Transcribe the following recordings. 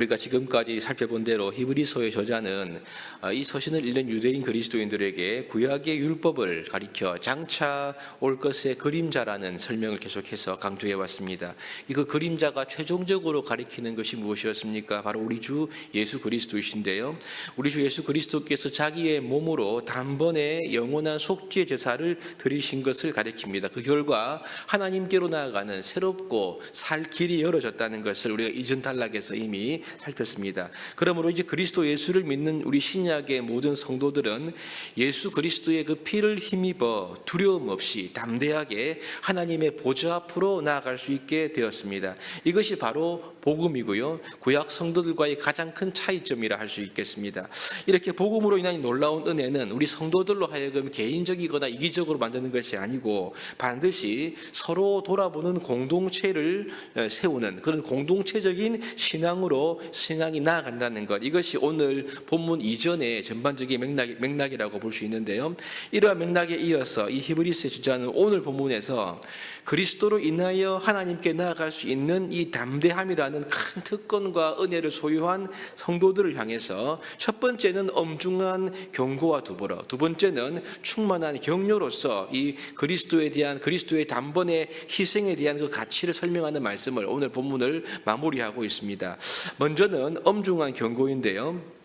우리가 지금까지 살펴본 대로 히브리서의 저자는 이 서신을 읽는 유대인 그리스도인들에게 구약의 율법을 가리켜 장차 올 것의 그림자라는 설명을 계속해서 강조해 왔습니다. 그 그림자가 최종적으로 가리키는 것이 무엇이었습니까? 바로 우리 주 예수 그리스도이신데요. 우리 주 예수 그리스도께서 자기의 몸으로 단번에 영원한 속죄 제사를 드리신 것을 가리킵니다. 그 결과 하나님께로 나아가는 새롭고 살 길이 열어졌다는 것을 우리가 이전 단락에서 이미 살폈습니다. 그러므로 이제 그리스도 예수를 믿는 우리 신약의 모든 성도들은 예수 그리스도의 그 피를 힘입어 두려움 없이 담대하게 하나님의 보좌 앞으로 나아갈 수 있게 되었습니다. 이것이 바로 복음이고요. 구약 성도들과의 가장 큰 차이점이라 할 수 있겠습니다. 이렇게 복음으로 인한 놀라운 은혜는 우리 성도들로 하여금 개인적이거나 이기적으로 만드는 것이 아니고 반드시 서로 돌아보는 공동체를 세우는 그런 공동체적인 신앙으로 신앙이 나아간다는 것, 이것이 오늘 본문 이전의 전반적인 맥락이라고 볼 수 있는데요. 이러한 맥락에 이어서 이 히브리서의 저자는 오늘 본문에서 그리스도로 인하여 하나님께 나아갈 수 있는 이 담대함이라는 큰 특권과 은혜를 소유한 성도들을 향해서 첫 번째는 엄중한 경고와 더불어 두 번째는 충만한 격려로서 이 그리스도에 대한 그리스도의 단번의 희생에 대한 그 가치를 설명하는 말씀을 오늘 본문을 마무리하고 있습니다. 먼저는 엄중한 경고인데요.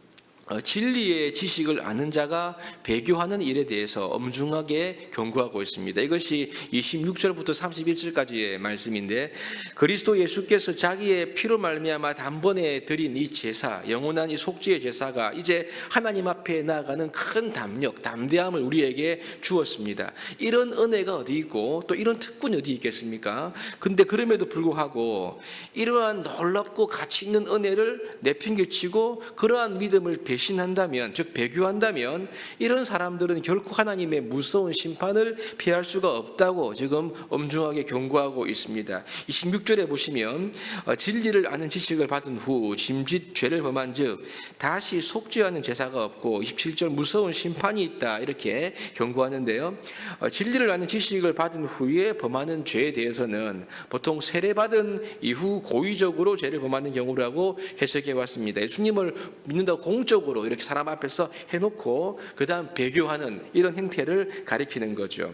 진리의 지식을 아는 자가 배교하는 일에 대해서 엄중하게 경고하고 있습니다. 이것이 26절부터 31절까지의 말씀인데, 그리스도 예수께서 자기의 피로 말미암아 단번에 드린 이 제사, 영원한 이 속죄의 제사가 이제 하나님 앞에 나아가는 큰 담력, 담대함을 우리에게 주었습니다. 이런 은혜가 어디 있고 또 이런 특권이 어디 있겠습니까? 근데 그럼에도 불구하고 이러한 놀랍고 가치 있는 은혜를 내팽개치고 그러한 믿음을 배신한다면, 즉 배교한다면 이런 사람들은 결코 하나님의 무서운 심판을 피할 수가 없다고 지금 엄중하게 경고하고 있습니다. 26절에 보시면 진리를 아는 지식을 받은 후 짐짓 죄를 범한 즉 다시 속죄하는 제사가 없고, 27절 무서운 심판이 있다 이렇게 경고하는데요. 진리를 아는 지식을 받은 후에 범하는 죄에 대해서는 보통 세례받은 이후 고의적으로 죄를 범하는 경우라고 해석해 왔습니다. 예수님을 믿는다고 공적으로 이렇게 사람 앞에서 해놓고 그 다음 배교하는 이런 행태를 가리키는 거죠.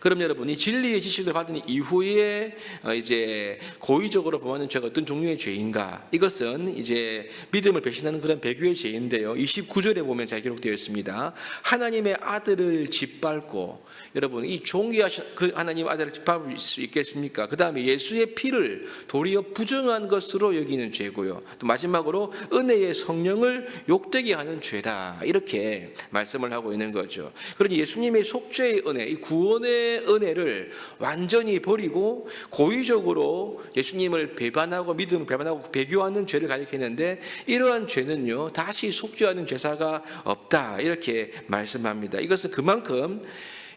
그럼 여러분, 이 진리의 지식을 받은 이후에 이제 고의적으로 범하는 죄가 어떤 종류의 죄인가? 이것은 이제 믿음을 배신하는 그런 배교의 죄인데요. 29절에 보면 잘 기록되어 있습니다. 하나님의 아들을 짓밟고, 여러분 이 존귀하신 그 하나님 아들을 짓밟을 수 있겠습니까? 그 다음에 예수의 피를 도리어 부정한 것으로 여기는 죄고요. 또 마지막으로 은혜의 성령을 욕되게 하는 죄다 이렇게 말씀을 하고 있는 거죠. 그러니 예수님의 속죄의 은혜, 이 구원의 은혜를 완전히 버리고 고의적으로 예수님을 배반하고 믿음을 배반하고 배교하는 죄를 가리키는데, 이러한 죄는요 다시 속죄하는 제사가 없다 이렇게 말씀합니다. 이것은 그만큼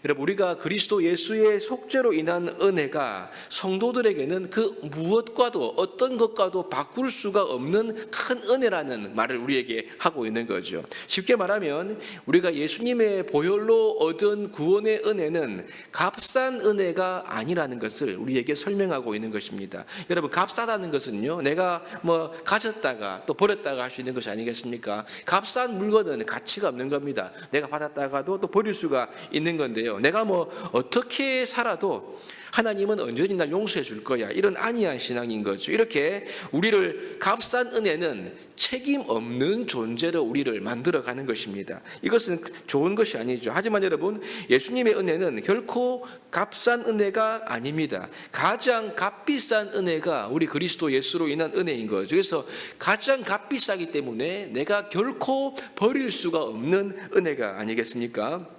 여러분, 우리가 그리스도 예수의 속죄로 인한 은혜가 성도들에게는 그 무엇과도 어떤 것과도 바꿀 수가 없는 큰 은혜라는 말을 우리에게 하고 있는 거죠. 쉽게 말하면 우리가 예수님의 보혈로 얻은 구원의 은혜는 값싼 은혜가 아니라는 것을 우리에게 설명하고 있는 것입니다. 여러분, 값싸다는 것은요 내가 뭐 가졌다가 또 버렸다가 할 수 있는 것이 아니겠습니까? 값싼 물건은 가치가 없는 겁니다. 내가 받았다가도 또 버릴 수가 있는 건데요, 내가 뭐 어떻게 살아도 하나님은 언제든지 날 용서해 줄 거야, 이런 안이한 신앙인 거죠. 이렇게 우리를 값싼 은혜는 책임 없는 존재로 우리를 만들어가는 것입니다. 이것은 좋은 것이 아니죠. 하지만 여러분, 예수님의 은혜는 결코 값싼 은혜가 아닙니다. 가장 값비싼 은혜가 우리 그리스도 예수로 인한 은혜인 거죠. 그래서 가장 값비싸기 때문에 내가 결코 버릴 수가 없는 은혜가 아니겠습니까?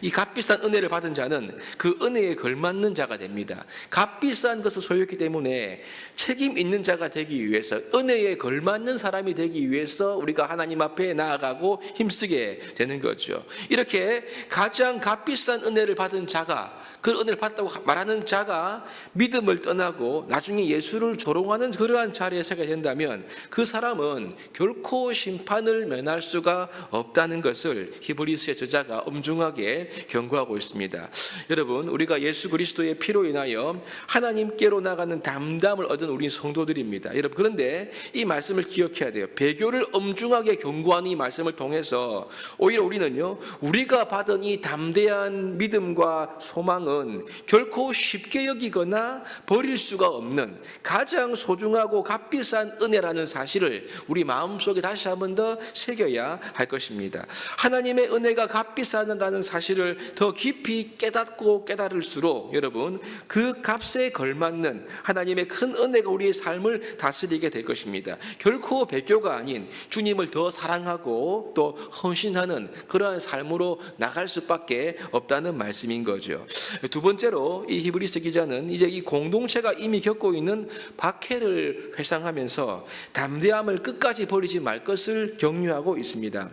이 값비싼 은혜를 받은 자는 그 은혜에 걸맞는 자가 됩니다. 값비싼 것을 소유했기 때문에 책임 있는 자가 되기 위해서, 은혜에 걸맞는 사람이 되기 위해서 우리가 하나님 앞에 나아가고 힘쓰게 되는 거죠. 이렇게 가장 값비싼 은혜를 받은 자가 그 은혜를 받았다고 말하는 자가 믿음을 떠나고 나중에 예수를 조롱하는 그러한 자리에 서게 된다면 그 사람은 결코 심판을 면할 수가 없다는 것을 히브리서의 저자가 엄중하게 경고하고 있습니다. 여러분, 우리가 예수 그리스도의 피로 인하여 하나님께로 나가는 담담을 얻은 우리 성도들입니다. 여러분, 그런데 이 말씀을 기억해야 돼요. 배교를 엄중하게 경고하는 이 말씀을 통해서 오히려 우리는요, 우리가 받은 이 담대한 믿음과 소망은 결코 쉽게 여기거나 버릴 수가 없는 가장 소중하고 값비싼 은혜라는 사실을 우리 마음속에 다시 한 번 더 새겨야 할 것입니다. 하나님의 은혜가 값비싸다는 사실을 더 깊이 깨닫고 깨달을수록 여러분, 그 값에 걸맞는 하나님의 큰 은혜가 우리의 삶을 다스리게 될 것입니다. 결코 배교가 아닌 주님을 더 사랑하고 또 헌신하는 그러한 삶으로 나갈 수밖에 없다는 말씀인 거죠. 두 번째로 이 히브리서 기자는 이제 이 공동체가 이미 겪고 있는 박해를 회상하면서 담대함을 끝까지 버리지 말 것을 격려하고 있습니다.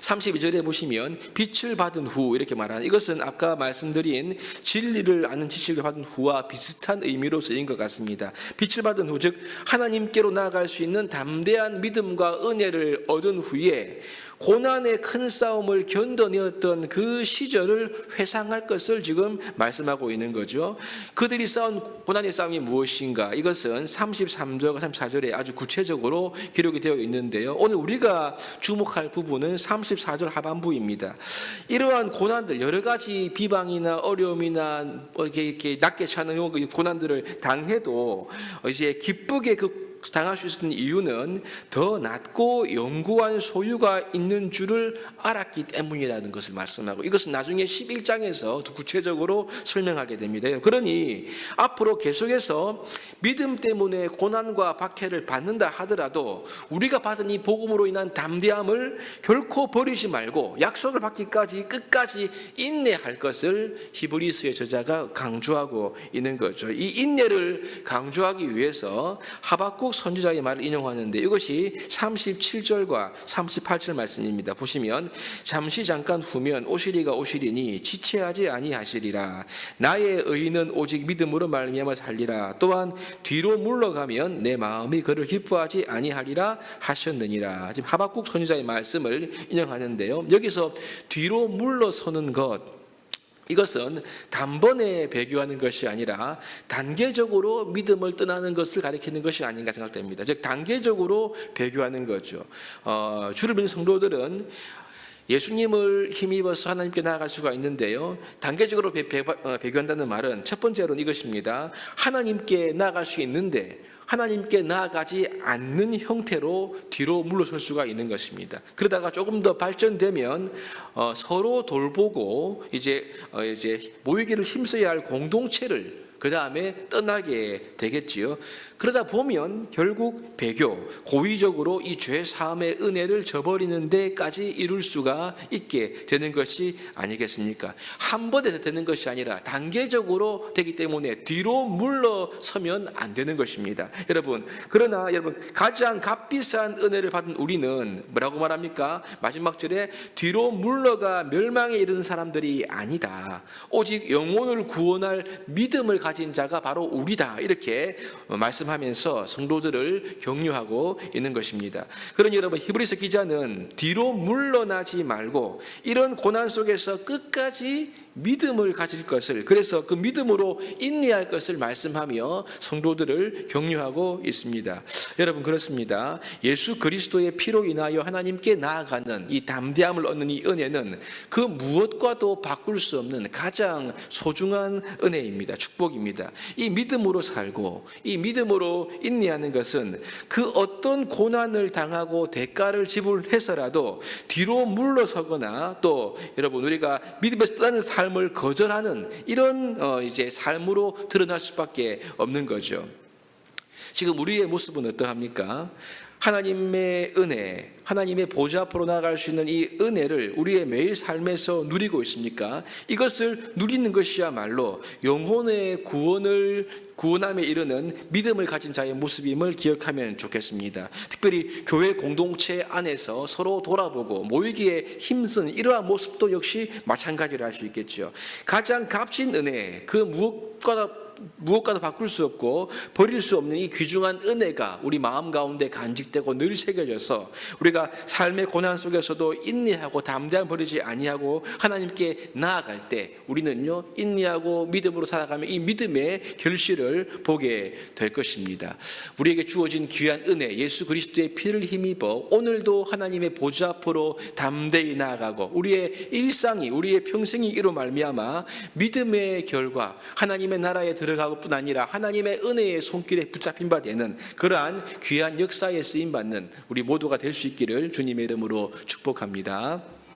32절에 보시면 빛을 받은 후 이렇게 말하는, 이것은 아까 말씀드린 진리를 아는 지식을 받은 후와 비슷한 의미로 쓰인 것 같습니다. 빛을 받은 후, 즉 하나님께로 나아갈 수 있는 담대한 믿음과 은혜를 얻은 후에 고난의 큰 싸움을 견뎌내었던 그 시절을 회상할 것을 지금 말씀하고 있는 거죠. 그들이 싸운 고난의 싸움이 무엇인가? 이것은 33절과 34절에 아주 구체적으로 기록이 되어 있는데요. 오늘 우리가 주목할 부분은 34절 하반부입니다. 이러한 고난들, 여러 가지 비방이나 어려움이나 이렇게 낮게 차는 고난들을 당해도 이제 기쁘게 당할 수 있는 이유는 더 낮고 영구한 소유가 있는 줄을 알았기 때문이라는 것을 말씀하고, 이것은 나중에 11장에서 구체적으로 설명하게 됩니다. 그러니 앞으로 계속해서 믿음 때문에 고난과 박해를 받는다 하더라도 우리가 받은 이 복음으로 인한 담대함을 결코 버리지 말고 약속을 받기까지 끝까지 인내할 것을 히브리서의 저자가 강조하고 있는 거죠. 이 인내를 강조하기 위해서 하박국 선지자의 말을 인용하는데, 이것이 37절과 38절 말씀입니다. 보시면 잠시 잠깐 후면 오시리가 오시리니 지체하지 아니하시리라. 나의 의인은 오직 믿음으로 말미암아 살리라. 또한 뒤로 물러가면 내 마음이 그를 기뻐하지 아니하리라 하셨느니라. 지금 하박국 선지자의 말씀을 인용하는데요. 여기서 뒤로 물러서는 것, 이것은 단번에 배교하는 것이 아니라 단계적으로 믿음을 떠나는 것을 가리키는 것이 아닌가 생각됩니다. 즉 단계적으로 배교하는 거죠. 주를 믿는 성도들은 예수님을 힘입어서 하나님께 나아갈 수가 있는데요, 단계적으로 배교한다는 말은 첫 번째로는 이것입니다. 하나님께 나아갈 수 있는데 하나님께 나아가지 않는 형태로 뒤로 물러설 수가 있는 것입니다. 그러다가 조금 더 발전되면 서로 돌보고 이제 모이기를 힘써야 할 공동체를 그 다음에 떠나게 되겠지요. 그러다 보면 결국 배교, 고의적으로 이 죄 사함의 은혜를 저버리는 데까지 이룰 수가 있게 되는 것이 아니겠습니까? 한 번에 되는 것이 아니라 단계적으로 되기 때문에 뒤로 물러서면 안 되는 것입니다. 그러나 여러분, 가장 값비싼 은혜를 받은 우리는 뭐라고 말합니까? 마지막 절에 뒤로 물러가 멸망에 이르는 사람들이 아니다. 오직 영혼을 구원할 믿음을 가진 자가 바로 우리다. 이렇게 말씀하면서 성도들을 격려하고 있는 것입니다. 그러니 여러분, 히브리서 기자는 뒤로 물러나지 말고 이런 고난 속에서 끝까지 믿음을 가질 것을, 그래서 그 믿음으로 인내할 것을 말씀하며 성도들을 격려하고 있습니다. 여러분, 그렇습니다. 예수 그리스도의 피로 인하여 하나님께 나아가는 이 담대함을 얻는 이 은혜는 그 무엇과도 바꿀 수 없는 가장 소중한 은혜입니다. 축복입니다. 이 믿음으로 살고 이 믿음으로 인내하는 것은 그 어떤 고난을 당하고 대가를 지불해서라도 뒤로 물러서거나 또 여러분, 우리가 믿음에서 떠나는 삶을 거절하는 이런 이제 삶으로 드러날 수밖에 없는 거죠. 지금 우리의 모습은 어떠합니까? 하나님의 은혜, 하나님의 보좌 앞으로 나아갈 수 있는 이 은혜를 우리의 매일 삶에서 누리고 있습니까? 이것을 누리는 것이야말로 영혼의 구원함에 이르는 믿음을 가진 자의 모습임을 기억하면 좋겠습니다. 특별히 교회 공동체 안에서 서로 돌아보고 모이기에 힘쓰는 이러한 모습도 역시 마찬가지로 할 수 있겠죠. 가장 값진 은혜, 그 무엇과도 바꿀 수 없고 버릴 수 없는 이 귀중한 은혜가 우리 마음 가운데 간직되고 늘 새겨져서 우리가 삶의 고난 속에서도 인내하고 담대함 버리지 아니하고 하나님께 나아갈 때 우리는요 인내하고 믿음으로 살아가면 이 믿음의 결실을 보게 될 것입니다. 우리에게 주어진 귀한 은혜, 예수 그리스도의 피를 힘입어 오늘도 하나님의 보좌 앞으로 담대히 나아가고 우리의 일상이, 우리의 평생이 이로 말미암아 믿음의 결과, 하나님의 나라에 들어가고 뿐 아니라 하나님의 은혜의 손길에 붙잡힌 바 되는 그러한 귀한 역사에 쓰임받는 우리 모두가 될 수 있기를 주님의 이름으로 축복합니다.